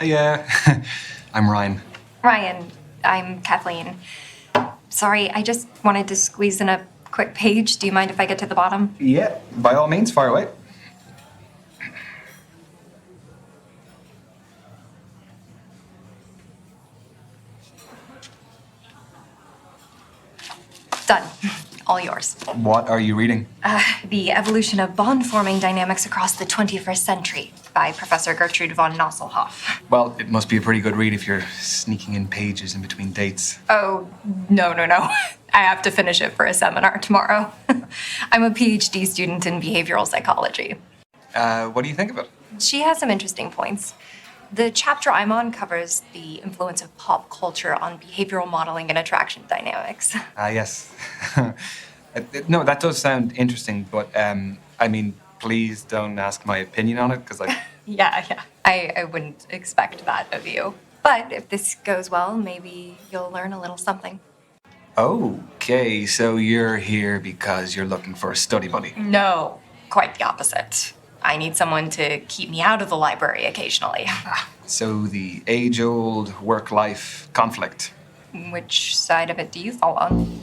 Yeah, I'm Ryan. Ryan, I'm Kathleen. Sorry, I just wanted to squeeze in a quick page. Do you mind if I get to the bottom? Yeah, by all means, fire away. Done. All yours. What are you reading? The Evolution of Bond-Forming Dynamics Across the 21st Century by Professor Gertrude von Nosselhoff. Well, it must be a pretty good read if you're sneaking in pages in between dates. Oh, no. I have to finish it for a seminar tomorrow. I'm a PhD student in behavioral psychology. What do you think of it? She has some interesting points. The chapter I'm on covers the influence of pop culture on behavioral modeling and attraction dynamics. Yes. No, that does sound interesting, but I mean, please don't ask my opinion on it, because Yeah. I wouldn't expect that of you. But if this goes well, maybe you'll learn a little something. Okay, so you're here because you're looking for a study buddy. No, quite the opposite. I need someone to keep me out of the library occasionally. So the age-old work-life conflict. Which side of it do you fall on?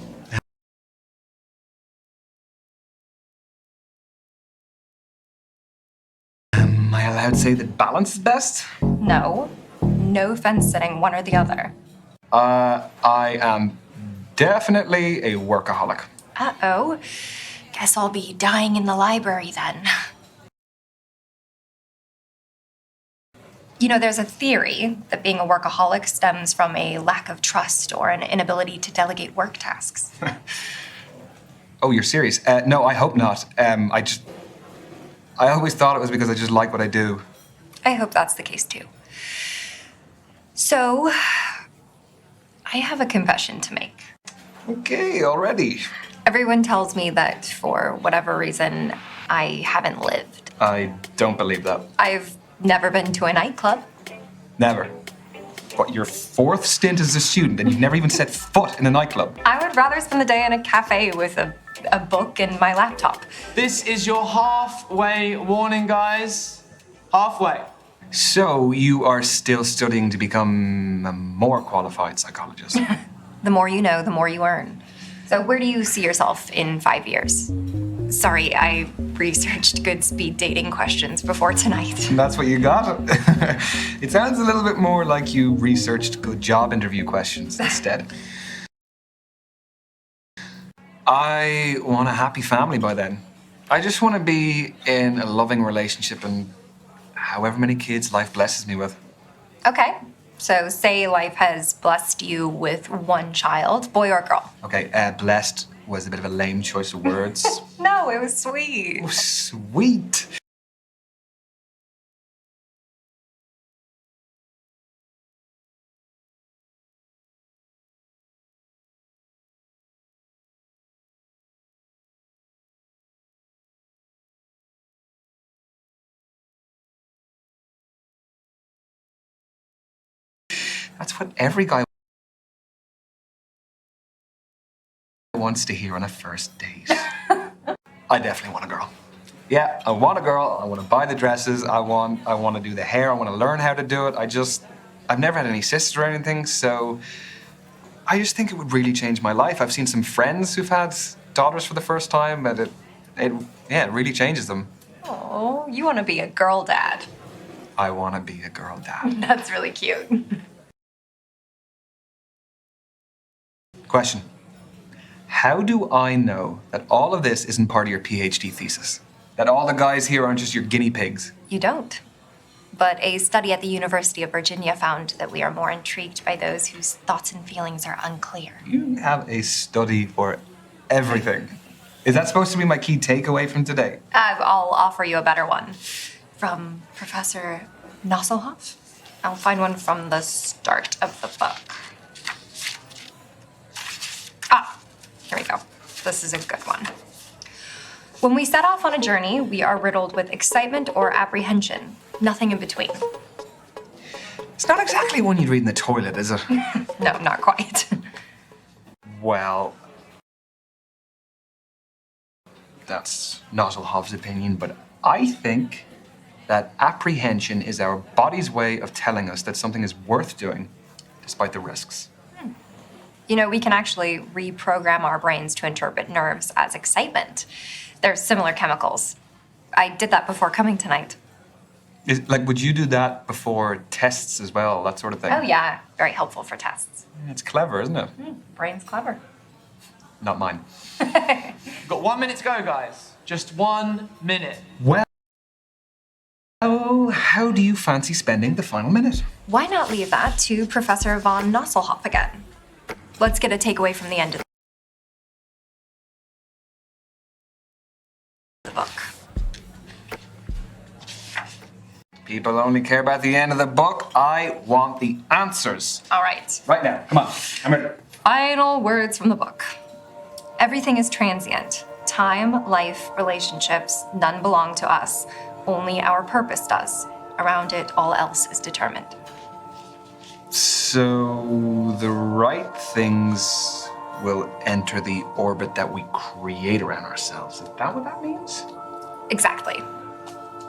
Am I allowed to say that balance is best? No fence sitting, one or the other. I am definitely a workaholic. Uh-oh. Guess I'll be dying in the library then. You know, there's a theory that being a workaholic stems from a lack of trust or an inability to delegate work tasks. Oh, you're serious? No, I hope not. I always thought it was because I just like what I do. I hope that's the case too. So, I have a confession to make. Okay, already. Everyone tells me that for whatever reason, I haven't lived. I don't believe that. I've never been to a nightclub. Never. What, your fourth stint as a student and you've never even set foot in a nightclub? I would rather spend the day in a cafe with a book and my laptop. This is your halfway warning, guys. Halfway. So you are still studying to become a more qualified psychologist? The more you know, the more you earn. So where do you see yourself in 5 years? Sorry, I researched good speed dating questions before tonight. That's what you got? It sounds a little bit more like you researched good job interview questions instead. I want a happy family by then. I just want to be in a loving relationship and however many kids life blesses me with. Okay, so say life has blessed you with one child, boy or girl. Okay, blessed was a bit of a lame choice of words. No, it was sweet. Oh, sweet. That's what every guy wants to hear on a first date. I definitely want a girl. Yeah, I want a girl. I want to buy the dresses. I want to do the hair. I want to learn how to do it. I've never had any sisters or anything, so I just think it would really change my life. I've seen some friends who've had daughters for the first time, and it really changes them. Oh, you want to be a girl dad. I want to be a girl dad. That's really cute. Question. How do I know that all of this isn't part of your PhD thesis? That all the guys here aren't just your guinea pigs? You don't. But a study at the University of Virginia found that we are more intrigued by those whose thoughts and feelings are unclear. You have a study for everything. Is that supposed to be my key takeaway from today? I'll offer you a better one. From Professor Nosselhoff? I'll find one from the start of the book. Here we go. This is a good one. When we set off on a journey, we are riddled with excitement or apprehension. Nothing in between. It's not exactly one you'd read in the toilet, is it? No, not quite. Well, that's Nosselhoff's opinion, but I think that apprehension is our body's way of telling us that something is worth doing, despite the risks. You know, we can actually reprogram our brains to interpret nerves as excitement. They're similar chemicals. I did that before coming tonight. Would you do that before tests as well, that sort of thing? Oh, yeah. Very helpful for tests. It's clever, isn't it? Brain's clever. Not mine. Got 1 minute to go, guys. Just 1 minute. Well, how do you fancy spending the final minute? Why not leave that to Professor von Nosselhoff again? Let's get a takeaway from the end of the book. People only care about the end of the book. I want the answers. All right. Right now, come on, I'm ready. Final words from the book. Everything is transient. Time, life, relationships, none belong to us. Only our purpose does. Around it, all else is determined. So the right things will enter the orbit that we create around ourselves. Is that what that means? Exactly.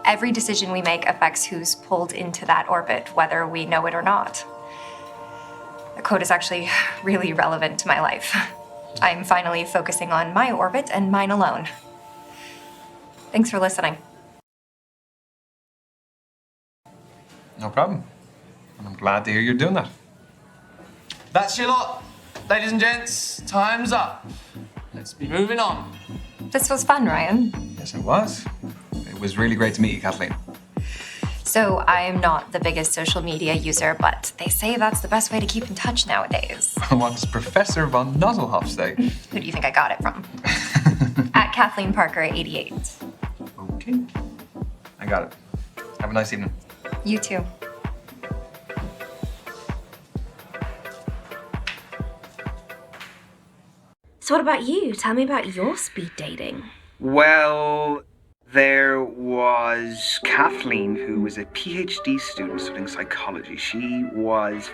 Every decision we make affects who's pulled into that orbit, whether we know it or not. The quote is actually really relevant to my life. I'm finally focusing on my orbit and mine alone. Thanks for listening. No problem. And I'm glad to hear you're doing that. That's your lot. Ladies and gents, time's up. Let's be moving on. This was fun, Ryan. Yes, it was. It was really great to meet you, Kathleen. So I'm not the biggest social media user, but they say that's the best way to keep in touch nowadays. What does Professor von Nosselhoff say? Who do you think I got it from? At Kathleen Parker 88. Okay. I got it. Have a nice evening. You too. So what about you? Tell me about your speed dating. Well, there was Kathleen, who was a PhD student studying psychology. She was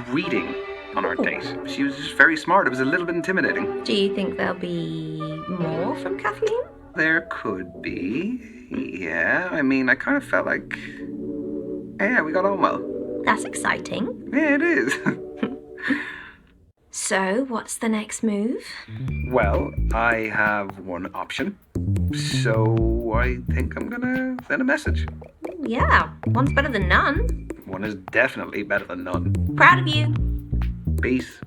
reading on our date. She was just very smart. It was a little bit intimidating. Do you think there'll be more from Kathleen? There could be. Yeah, I mean, I kind of felt like, yeah, we got on well. That's exciting. Yeah, it is. So, what's the next move? Well, I have one option. So I think I'm gonna send a message. Yeah, one's better than none. One is definitely better than none. Proud of you. Peace.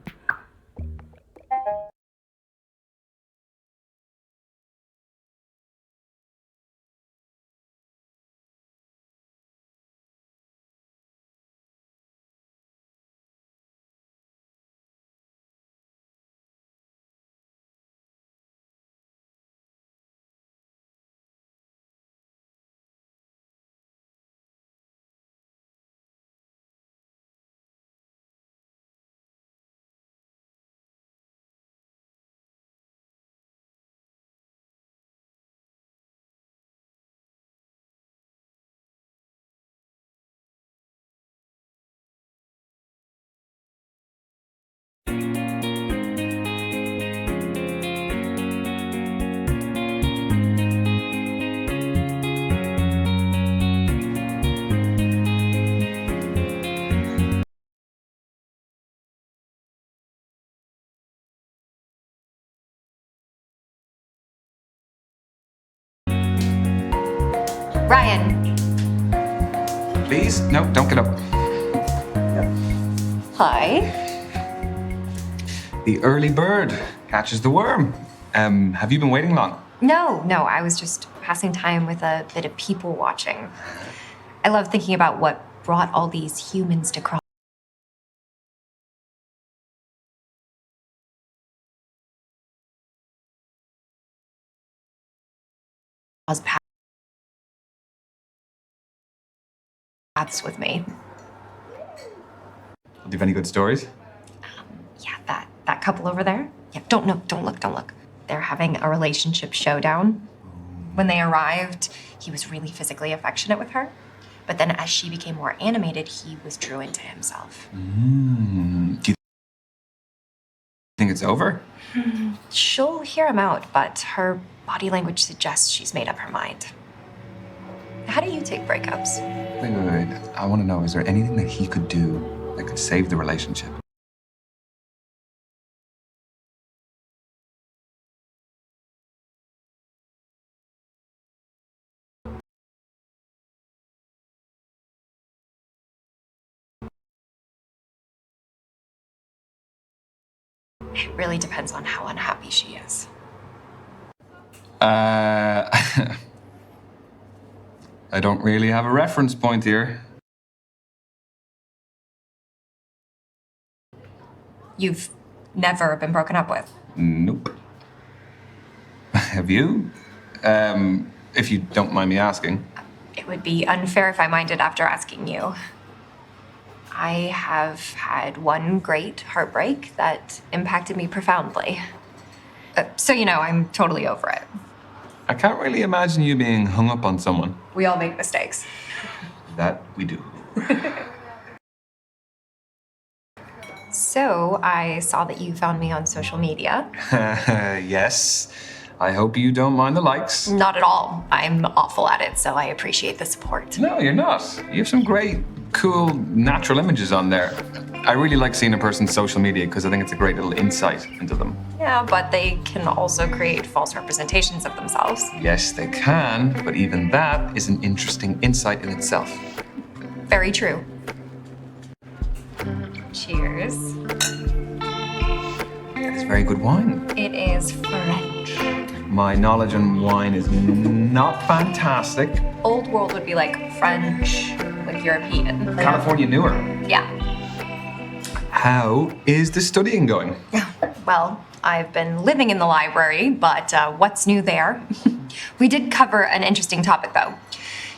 Ryan. Please? No, don't get up. Hi. The early bird catches the worm. Have you been waiting long? No, I was just passing time with a bit of people watching. I love thinking about what brought all these humans to cross paths with me. Do you have any good stories? Yeah, that couple over there. Yeah, don't look. They're having a relationship showdown. When they arrived, he was really physically affectionate with her. But then as she became more animated, he withdrew into himself. Do you think it's over? She'll hear him out, but her body language suggests she's made up her mind. How do you take breakups? Wait. I want to know, is there anything that he could do that could save the relationship? It really depends on how unhappy she is. I don't really have a reference point here. You've never been broken up with? Nope. Have you? If you don't mind me asking. It would be unfair if I minded after asking you. I have had one great heartbreak that impacted me profoundly. So, I'm totally over it. I can't really imagine you being hung up on someone. We all make mistakes. That we do. So, I saw that you found me on social media. Yes. I hope you don't mind the likes. Not at all. I'm awful at it, so I appreciate the support. No, you're not. You have some great, cool, natural images on there. I really like seeing a person's social media because I think it's a great little insight into them. Yeah, but they can also create false representations of themselves. Yes, they can, but even that is an interesting insight in itself. Very true. Cheers. It's very good wine. It is French. My knowledge on wine is not fantastic. Old world would be like French, like European. California newer. Yeah. How is the studying going? Well, I've been living in the library, but what's new there? We did cover an interesting topic, though.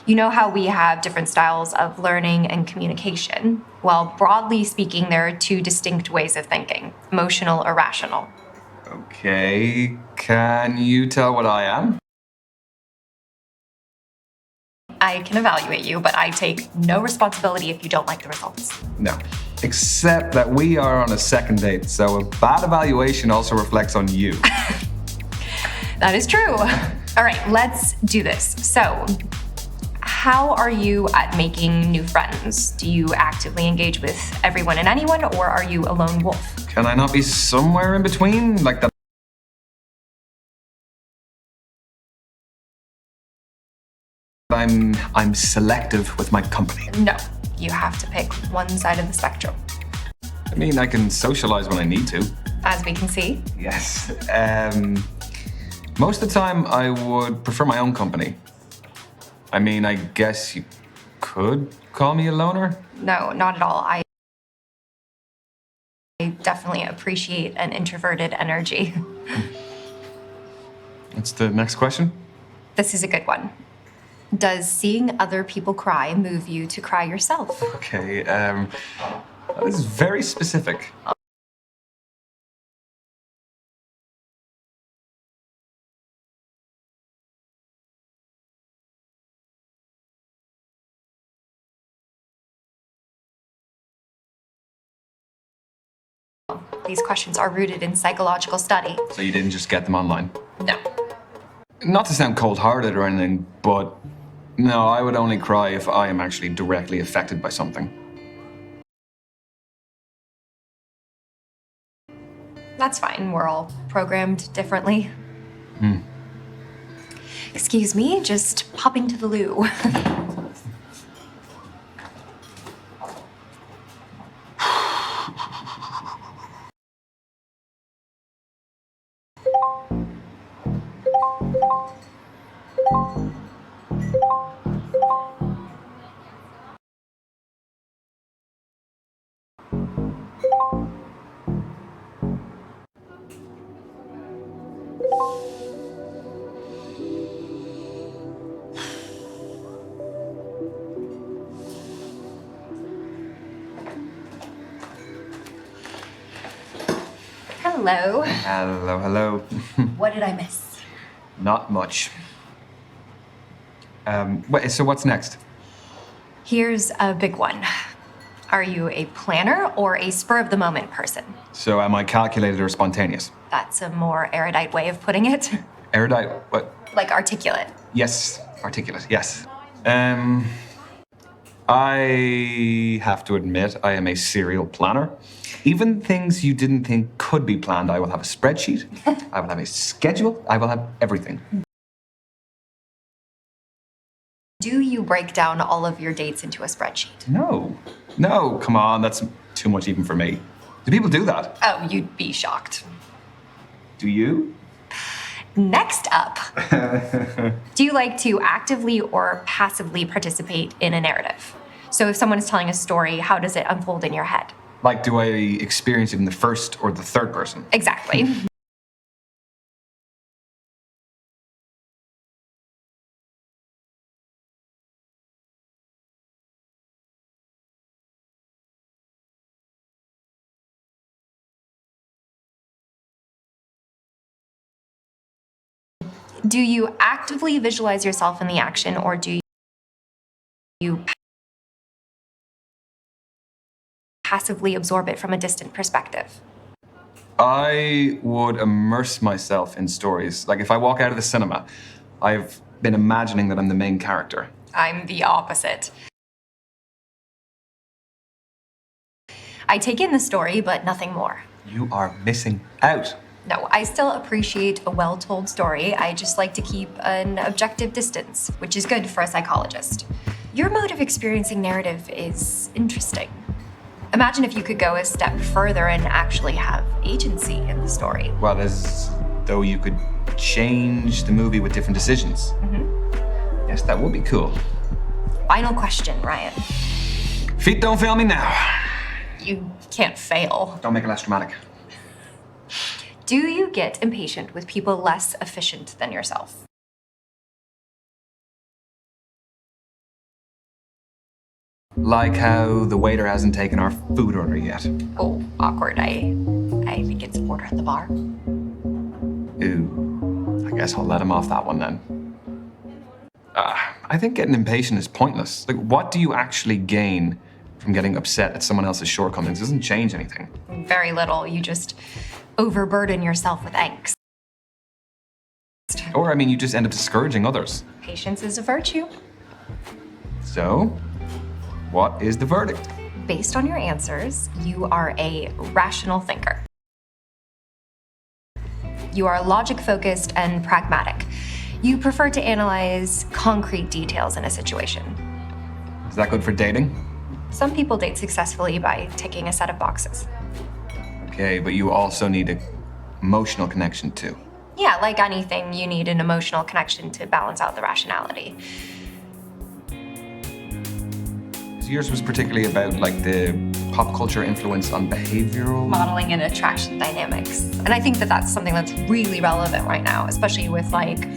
You know how we have different styles of learning and communication? Well, broadly speaking, there are two distinct ways of thinking, emotional or rational. Okay, can you tell what I am? I can evaluate you, but I take no responsibility if you don't like the results. No. Except that we are on a second date, so a bad evaluation also reflects on you. That is true. All right, let's do this. So, how are you at making new friends? Do you actively engage with everyone and anyone, or are you a lone wolf? Can I not be somewhere in between? Like that? I'm selective with my company. No, you have to pick one side of the spectrum. I mean, I can socialize when I need to. As we can see. Yes. Most of the time, I would prefer my own company. I mean, I guess you could call me a loner. No, not at all. I definitely appreciate an introverted energy. What's the next question? This is a good one. Does seeing other people cry move you to cry yourself? Okay, that is very specific. These questions are rooted in psychological study. So you didn't just get them online? No. Not to sound cold-hearted or anything, but no, I would only cry if I am actually directly affected by something. That's fine. We're all programmed differently. Excuse me, just popping to the loo. Hello. Hello. What did I miss? Not much. Wait, so what's next? Here's a big one. Are you a planner or a spur-of-the-moment person? So am I calculated or spontaneous? That's a more erudite way of putting it. Erudite, what? Like articulate. Yes, articulate, yes. I have to admit, I am a serial planner. Even things you didn't think could be planned, I will have a spreadsheet, I will have a schedule, I will have everything. Do you break down all of your dates into a spreadsheet? No, come on, that's too much even for me. Do people do that? Oh, you'd be shocked. Do you? Next up, do you like to actively or passively participate in a narrative? So if someone is telling a story, how does it unfold in your head? Like, do I experience it in the first or the third person? Exactly. Do you actively visualize yourself in the action, or do you passively absorb it from a distant perspective? I would immerse myself in stories. Like, if I walk out of the cinema, I've been imagining that I'm the main character. I'm the opposite. I take in the story, but nothing more. You are missing out. No, I still appreciate a well-told story. I just like to keep an objective distance, which is good for a psychologist. Your mode of experiencing narrative is interesting. Imagine if you could go a step further and actually have agency in the story. Well, as though you could change the movie with different decisions. Yes, that would be cool. Final question, Ryan. Feet don't fail me now. You can't fail. Don't make it less dramatic. Do you get impatient with people less efficient than yourself? Like how the waiter hasn't taken our food order yet. Oh, awkward. I think it's order at the bar. Ooh, I guess I'll let him off that one then. I think getting impatient is pointless. Like, what do you actually gain from getting upset at someone else's shortcomings? It doesn't change anything. Very little. You just overburden yourself with angst. Or, I mean, you just end up discouraging others. Patience is a virtue. So, what is the verdict? Based on your answers, you are a rational thinker. You are logic-focused and pragmatic. You prefer to analyze concrete details in a situation. Is that good for dating? Some people date successfully by ticking a set of boxes. Okay, but you also need an emotional connection too. Yeah, like anything, you need an emotional connection to balance out the rationality. Yours was particularly about like the pop culture influence on behavioral Modeling and attraction dynamics. And I think that that's something that's really relevant right now, especially with like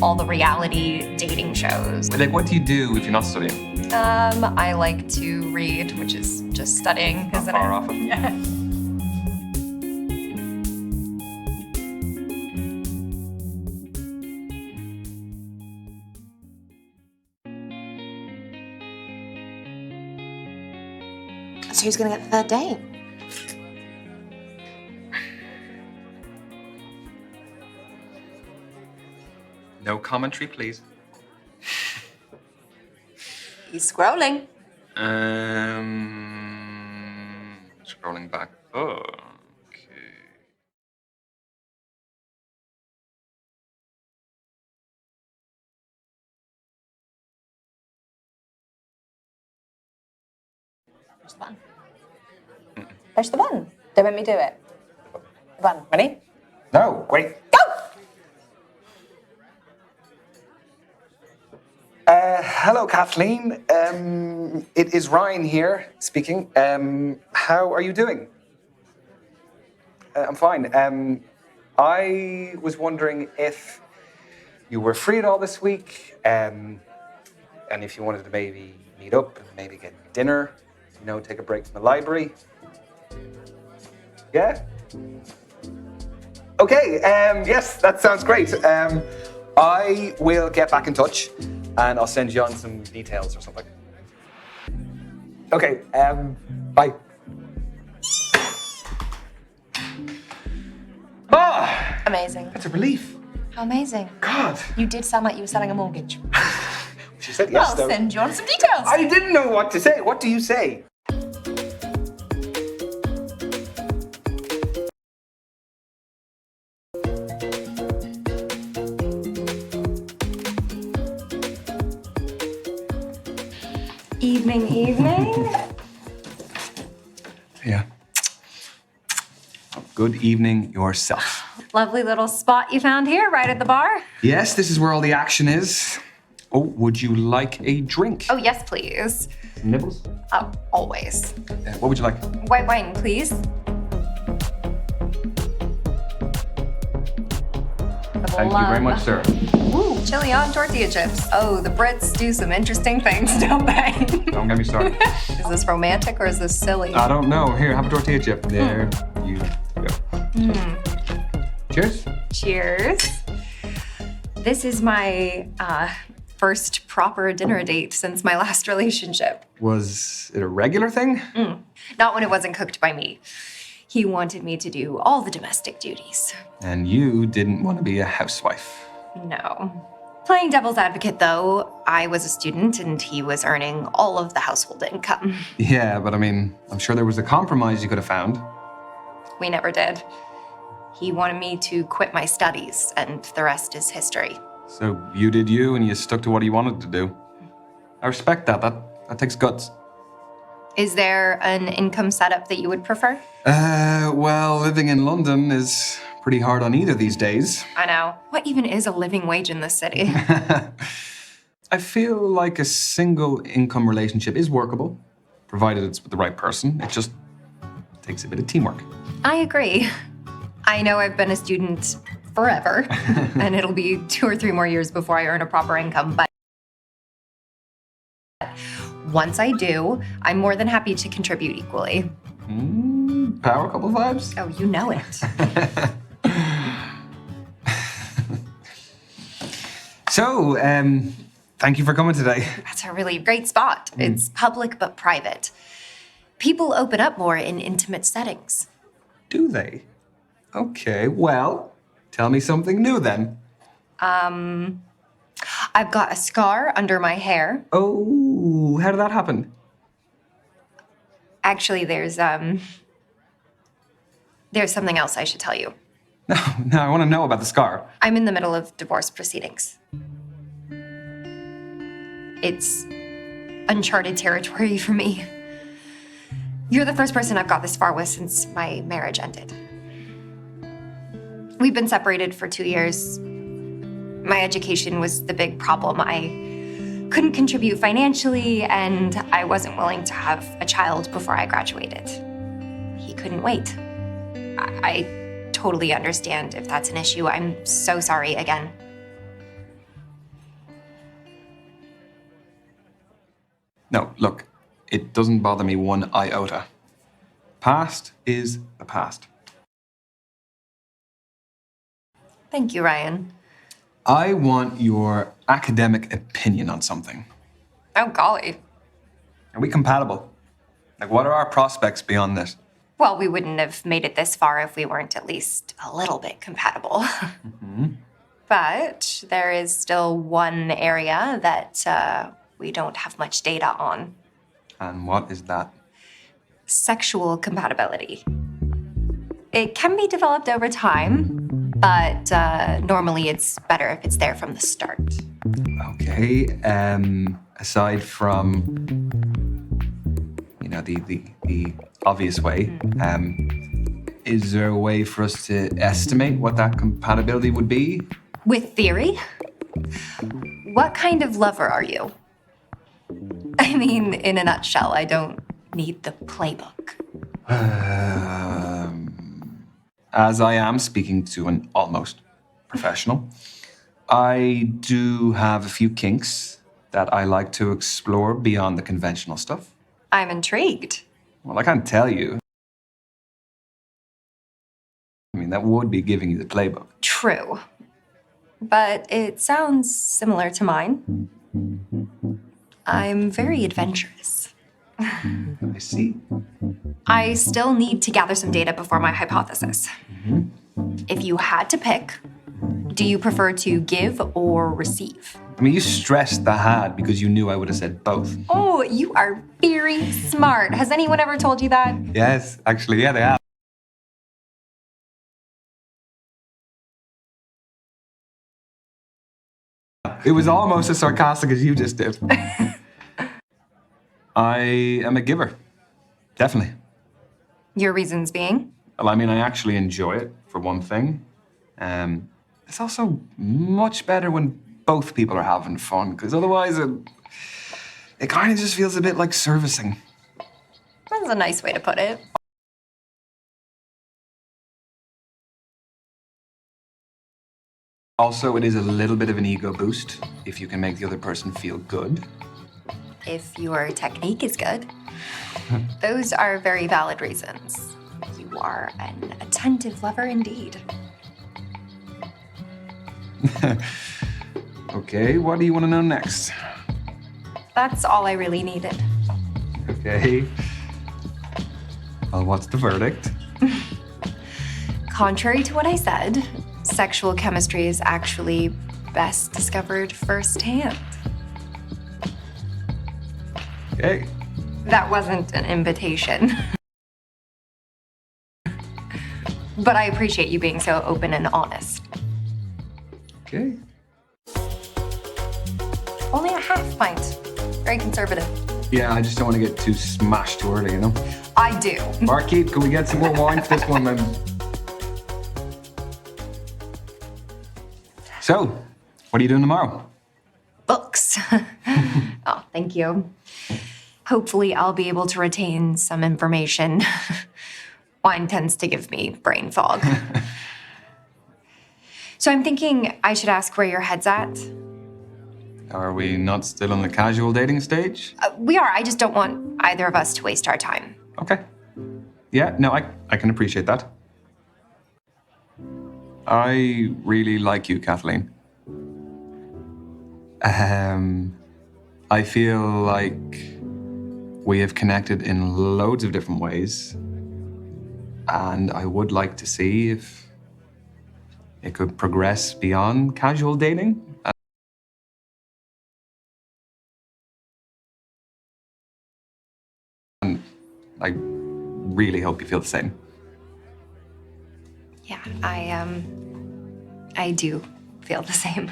all the reality dating shows. Like, what do you do if you're not studying? I like to read, which is just studying, isn't Far it? off it. Yeah. So who's gonna get the third date? No commentary, please. He's scrolling. Scrolling back. Oh, okay. Push the button. Push the button. Don't make me do it. The button. Ready? No, wait. Go! Hello, Kathleen. It is Ryan here speaking. How are you doing? I'm fine. I was wondering if you were free at all this week, and if you wanted to maybe meet up and maybe get dinner, you know, take a break from the library. Yeah? Okay, yes, that sounds great. I will get back in touch and I'll send you on some details or something. Okay, bye. Ah, Amazing. that's a relief. How amazing. God. You did sound like you were selling a mortgage. She said yes, I'll though. send you on some details. I didn't know what to say. What do you say? Evening, evening. Yeah. Good evening yourself. Lovely little spot you found here, right at the bar. Yes, this is where all the action is. Oh, would you like a drink? Oh, yes, please. Nibbles? Oh, always. What would you like? White wine, please. Thank you very much, sir. Ooh, chili on tortilla chips. Oh, the Brits do some interesting things, don't they? Don't get me started. Is this romantic or is this silly? I don't know. Here, have a tortilla chip. There you go. Cheers. Cheers. This is my first proper dinner date since my last relationship. Was it a regular thing? Not when it wasn't cooked by me. He wanted me to do all the domestic duties. And you didn't want to be a housewife. No. Playing devil's advocate, though, I was a student and he was earning all of the household income. Yeah, but I mean, I'm sure there was a compromise you could have found. We never did. He wanted me to quit my studies, and the rest is history. So you did you and you stuck to what you wanted to do. I respect that. That takes guts. Is there an income setup that you would prefer? Well, living in London is pretty hard on either these days. I know. What even is a living wage in this city? I feel like a single income relationship is workable, provided it's with the right person. It just takes a bit of teamwork. I agree. I know I've been a student forever, and it'll be 2 or 3 more years before I earn a proper income, but once I do, I'm more than happy to contribute equally. Power couple vibes? Oh, you know it. So, thank you for coming today. That's a really great spot. It's public but private. People open up more in intimate settings. Do they? Okay, well, tell me something new then. I've got a scar under my hair. Oh, how did that happen? Actually, there's something else I should tell you. No, I want to know about the scar. I'm in the middle of divorce proceedings. It's uncharted territory for me. You're the first person I've got this far with since my marriage ended. We've been separated for 2 years. My education was the big problem. I couldn't contribute financially, and I wasn't willing to have a child before I graduated. He couldn't wait. I totally understand if that's an issue. I'm so sorry again. No, look, it doesn't bother me one iota. Past is the past. Thank you, Ryan. I want your academic opinion on something. Oh, golly. Are we compatible? Like, what are our prospects beyond this? Well, we wouldn't have made it this far if we weren't at least a little bit compatible. But there is still one area that we don't have much data on. And what is that? Sexual compatibility. It can be developed over time, but normally it's better if it's there from the start. Okay, aside from, the obvious way, is there a way for us to estimate what that compatibility would be? With theory? What kind of lover are you? I mean, in a nutshell, I don't need the playbook. As I am speaking to an almost professional, I do have a few kinks that I like to explore beyond the conventional stuff. I'm intrigued. Well, I can't tell you. I mean, that would be giving you the playbook. True. But it sounds similar to mine. I'm very adventurous. I see. I still need to gather some data before my hypothesis. If you had to pick, Do you prefer to give or receive? I mean, you stressed the had because you knew I would have said both. Oh, you are very smart. Has anyone ever told you that? Yes, actually, yeah, they have. It was almost as sarcastic as you just did. I am a giver. Definitely. Your reasons being? Well, I mean, I actually enjoy it, for one thing. It's also much better when both people are having fun, because otherwise it kind of just feels a bit like servicing. That's a nice way to put it. Also, it is a little bit of an ego boost if you can make the other person feel good. If your technique is good. Those are very valid reasons. You are an attentive lover indeed. Okay, what do you want to know next? That's all I really needed. Okay. Well, what's the verdict? Contrary to what I said, sexual chemistry is actually best discovered firsthand. Okay. That wasn't an invitation. But I appreciate you being so open and honest. Okay. Only a half pint. Very conservative. Yeah, I just don't want to get too smashed too early, you know? I do. Barkeep, can we get some more wine for this one then? So, what are you doing tomorrow? Books. Oh, thank you. Hopefully, I'll be able to retain some information. Wine tends to give me brain fog. So I'm thinking I should ask where your head's at. Are we not still on the casual dating stage? We are. I just don't want either of us to waste our time. Okay. Yeah, no, I can appreciate that. I really like you, Kathleen. I feel like we have connected in loads of different ways, and I would like to see if it could progress beyond casual dating. And I really hope you feel the same. Yeah, I do feel the same.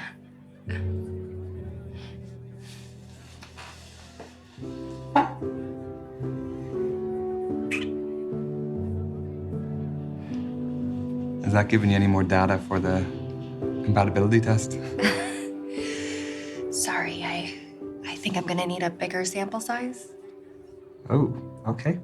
Has that given you any more data for the compatibility test? Sorry, I think I'm gonna need a bigger sample size. Oh, okay.